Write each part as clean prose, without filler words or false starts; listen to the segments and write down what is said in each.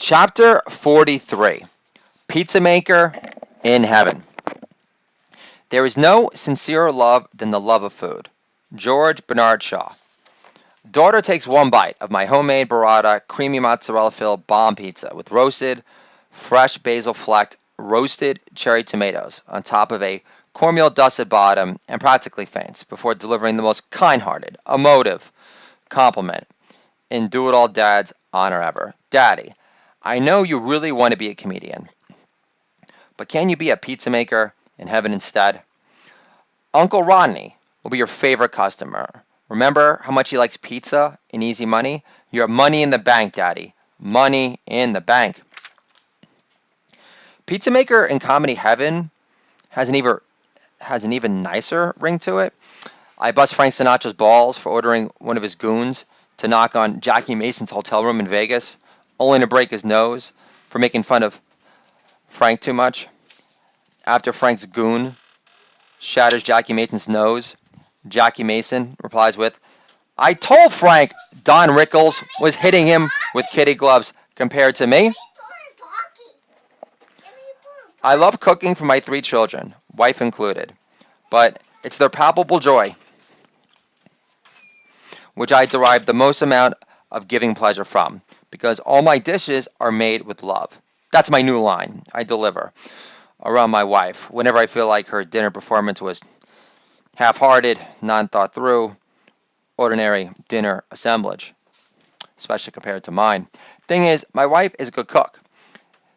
Chapter 43, Pizza Maker in Heaven. There is no sincerer love than the love of food. George Bernard Shaw. Daughter takes one bite of my homemade burrata, creamy mozzarella-filled bomb pizza with roasted, fresh basil-flecked, roasted cherry tomatoes on top of a cornmeal-dusted bottom and practically faints before delivering the most kind-hearted, emotive compliment in Do-It-All Dad's honor ever. Daddy, I know you really want to be a comedian, but can you be a pizza maker in heaven instead? Uncle Rodney will be your favorite customer. Remember how much he likes pizza and easy money? You have money in the bank, Daddy. Money in the bank. Pizza maker in comedy heaven has an even nicer ring to it. I bust Frank Sinatra's balls for ordering one of his goons to knock on Jackie Mason's hotel room in Vegas, only to break his nose for making fun of Frank too much. After Frank's goon shatters Jackie Mason's nose, Jackie Mason replies with, I told Frank Don Rickles was hitting him with kitty gloves compared to me. I love cooking for my 3 children, wife included, but it's their palpable joy which I derive the most amount of giving pleasure from, because all my dishes are made with love. That's my new line I deliver around my wife whenever I feel like her dinner performance was half-hearted, non-thought through, ordinary dinner assemblage, especially compared to mine. Thing is, my wife is a good cook.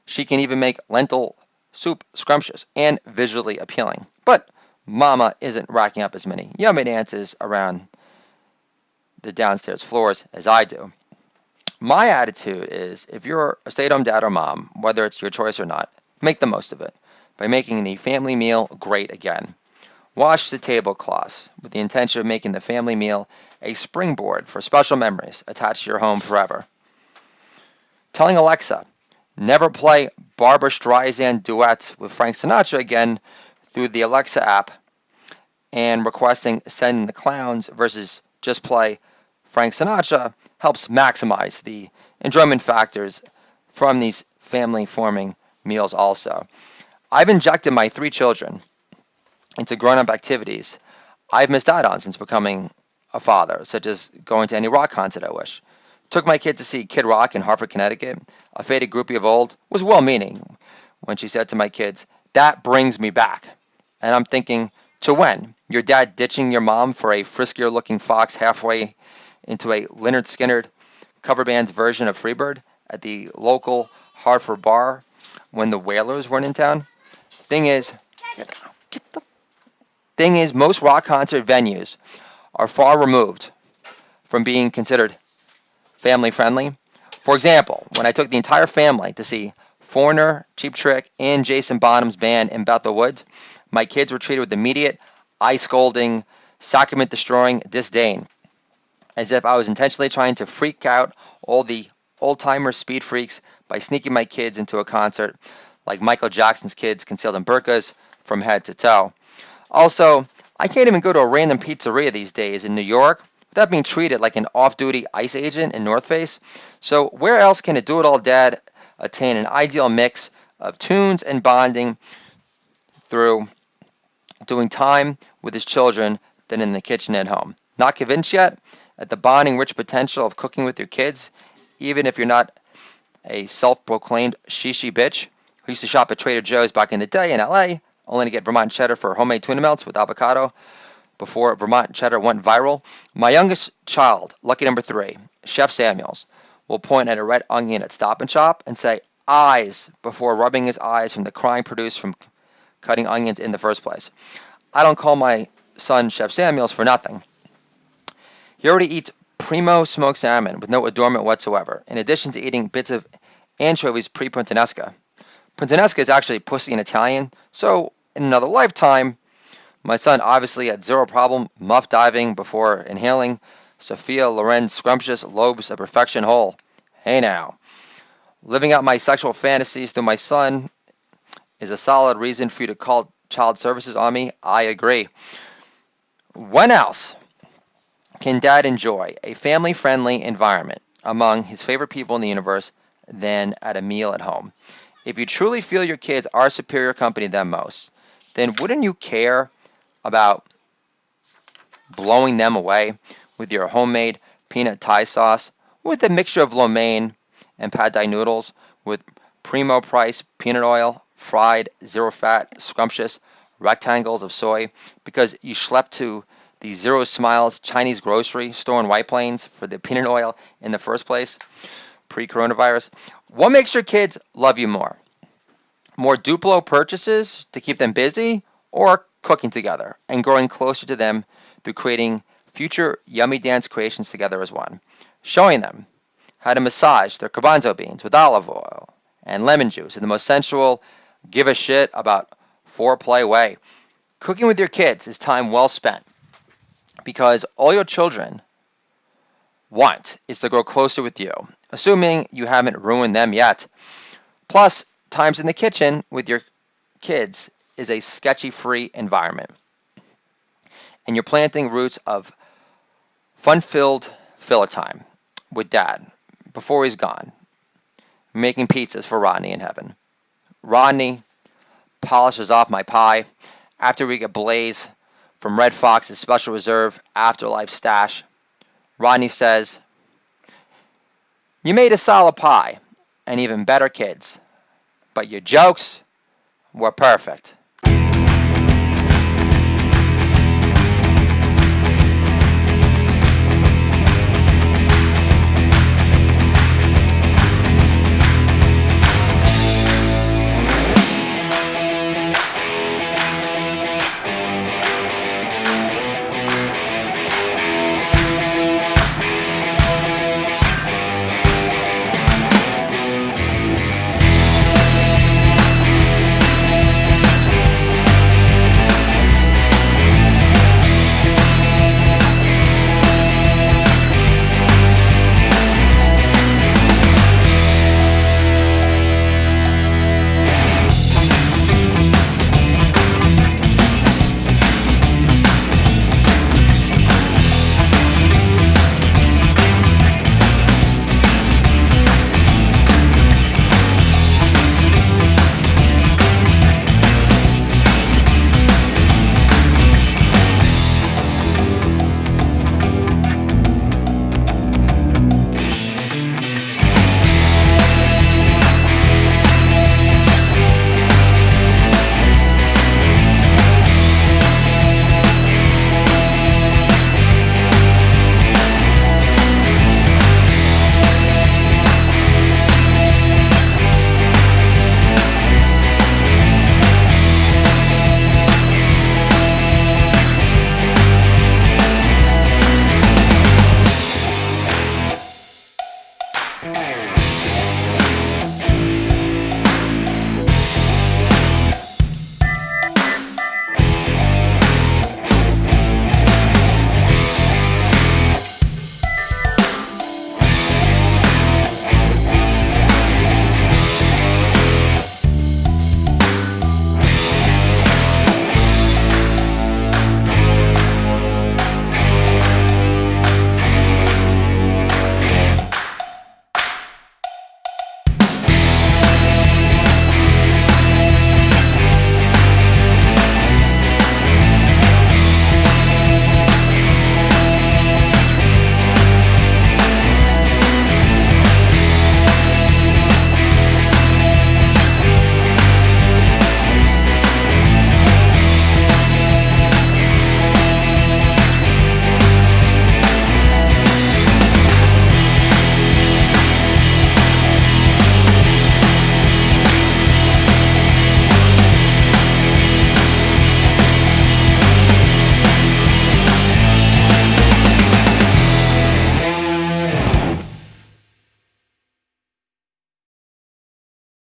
She can even make lentil soup scrumptious and visually appealing. But Mama isn't racking up as many yummy dances around the downstairs floors as I do. My attitude is, if you're a stay-at-home dad or mom, whether it's your choice or not, make the most of it by making the family meal great again. Wash the tablecloths with the intention of making the family meal a springboard for special memories attached to your home forever. Telling Alexa, never play Barbra Streisand duets with Frank Sinatra again through the Alexa app, and requesting Send the Clowns versus just play Frank Sinatra helps maximize the enjoyment factors from these family-forming meals also. I've injected my 3 children into grown-up activities I've missed out on since becoming a father, such as going to any rock concert I wish. Took my kid to see Kid Rock in Hartford, Connecticut. A faded groupie of old was well-meaning when she said to my kids, that brings me back. And I'm thinking, to when? Your dad ditching your mom for a friskier-looking fox halfway into a Lynyrd Skynyrd cover band's version of Freebird at the local Hartford bar when the Wailers weren't in town? Thing is, most rock concert venues are far removed from being considered family-friendly. For example, when I took the entire family to see Foreigner, Cheap Trick, and Jason Bonham's band in Bethel Woods, my kids were treated with immediate, eye-scolding, sacrament-destroying disdain, as if I was intentionally trying to freak out all the old-timer speed freaks by sneaking my kids into a concert like Michael Jackson's kids concealed in burqas from head to toe. Also, I can't even go to a random pizzeria these days in New York without being treated like an off-duty ICE agent in North Face. So where else can a do-it-all dad attain an ideal mix of tunes and bonding through doing time with his children than in the kitchen at home? Not convinced yet at the bonding rich potential of cooking with your kids, even if you're not a self-proclaimed shishi bitch who used to shop at Trader Joe's back in the day in LA, only to get Vermont cheddar for homemade tuna melts with avocado before Vermont cheddar went viral? My youngest child, lucky number 3, Chef Samuels, will point at a red onion at Stop and Shop and say eyes before rubbing his eyes from the crying produced from cutting onions in the first place. I don't call my son Chef Samuels for nothing. He already eats primo smoked salmon with no adornment whatsoever, in addition to eating bits of anchovies pre-puttanesca. Puttanesca is actually pussy in Italian, so in another lifetime, my son obviously had zero problem muff diving before inhaling Sophia Loren's scrumptious lobes of perfection whole. Hey now. Living out my sexual fantasies through my son is a solid reason for you to call child services on me. I agree. When else can Dad enjoy a family-friendly environment among his favorite people in the universe than at a meal at home. If you truly feel your kids are superior company than most, then wouldn't you care about blowing them away with your homemade peanut Thai sauce, with a mixture of lo mein and pad thai noodles, with primo price peanut oil, fried, zero fat, scrumptious rectangles of soy, because you schlepped to the Zero Smiles Chinese grocery store in White Plains for the peanut oil in the first place, pre-coronavirus? What makes your kids love you more? More Duplo purchases to keep them busy, or cooking together and growing closer to them through creating future yummy dance creations together as one? Showing them how to massage their garbanzo beans with olive oil and lemon juice in the most sensual, give a shit about foreplay way. Cooking with your kids is time well spent, because all your children want is to grow closer with you, assuming you haven't ruined them yet. Plus, times in the kitchen with your kids is a sketchy-free environment, and you're planting roots of fun-filled filler time with Dad before he's gone, making pizzas for Rodney in heaven. Rodney polishes off my pie after we get Blaze from Red Fox's Special Reserve Afterlife stash. Rodney says, "You made a solid pie, and even better kids, but your jokes were perfect."